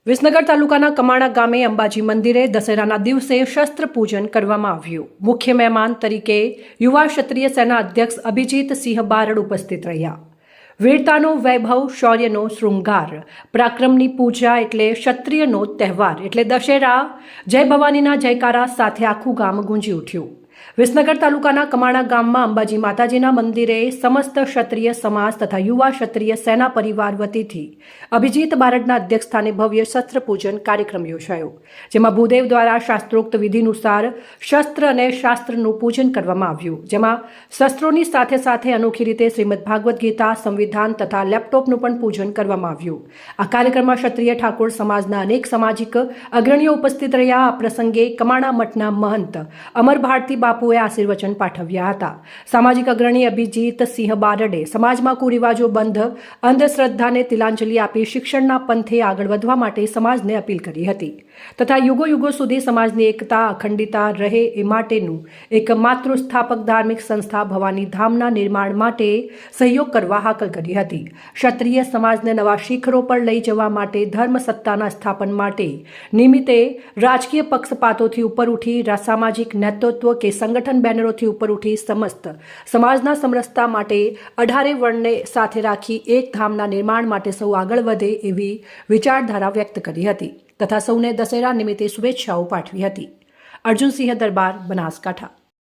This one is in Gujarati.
વિસનગર તાલુકાના કમાણા ગામે અંબાજી મંદિરે દશેરાના દિવસે શસ્ત્ર પૂજન કરવામાં આવ્યું। મુખ્ય મહેમાન તરીકે યુવા ક્ષત્રિય સેના અધ્યક્ષ અભિજીત સિંહ બારડ ઉપસ્થિત રહ્યા। વીરતાનો વૈભવ, શૌર્યનો શૃંગાર, પરાક્રમની પૂજા એટલે ક્ષત્રિયનો તહેવાર એટલે દશેરા। જય ભવાનીના જયકારા સાથે આખું ગામ ગુંજી ઉઠ્યું। વિસનગર તાલુકાના કમાણા ગામમાં અંબાજી માતાજીના મંદિરે સમસ્ત ક્ષત્રિય સમાજ તથા યુવા ક્ષત્રિય સેના પરિવાર વતીથી અભિજીત બારડના અધ્યક્ષસ્થાને ભવ્ય શસ્ત્ર પૂજન કાર્યક્રમ યોજાયો, જેમાં ભૂદેવ દ્વારા શાસ્ત્રોક્ત વિધિનુસાર શસ્ત્ર અને શાસ્ત્રનું પૂજન કરવામાં આવ્યું, જેમાં શસ્ત્રોની સાથે સાથે અનોખી રીતે શ્રીમદ ભાગવત ગીતા, સંવિધાન તથા લેપટોપનું પણ પૂજન કરવામાં આવ્યું। આ કાર્યક્રમમાં ક્ષત્રિય ઠાકોર સમાજના અનેક સામાજિક અગ્રણીઓ ઉપસ્થિત રહ્યા। આ પ્રસંગે કમાણા મઠના મહંત અમર ભારતી બાપુએ આશીર્વચન પાઠવ્યા હતા। સામાજિક અગ્રણી અભિજીત સિંહ બારડે સમાજમાં કુરિવાજો બંધ, અંધશ્રદ્ધાને તિલાંજલિ આપી શિક્ષણના પંથે આગળ વધવા માટે સમાજને અપીલ કરી હતી તથા યુગો સુધી સમાજની એકતા અખંડિતતા રહે એ માટેનું એક માતૃ સ્થાપક ધાર્મિક સંસ્થા ભવાની ધામના નિર્માણ માટે સહયોગ કરવા હાકલ કરી હતી। ક્ષત્રિય સમાજને નવા શિખરો પર લઈ જવા માટે ધર્મ સત્તાના સ્થાપન માટે નિમિત્તે રાજકીય પક્ષપાતોથી ઉપર ઉઠી સામાજિક નેતૃત્વ કે સંગઠન બેનરોથી ઉપર ઉઠી સમસ્ત સમાજના સમરસતા માટે 18 વર્ણને સાથે રાખી એક ધામના નિર્માણ માટે સૌ આગળ વધે એવી વિચારધારા વ્યક્ત કરી હતી તથા સૌને દશેરા નિમિત્તે શુભેચ્છાઓ પાઠવી હતી। અર્જુનસિંહ દરબાર, બનાસકાંઠા।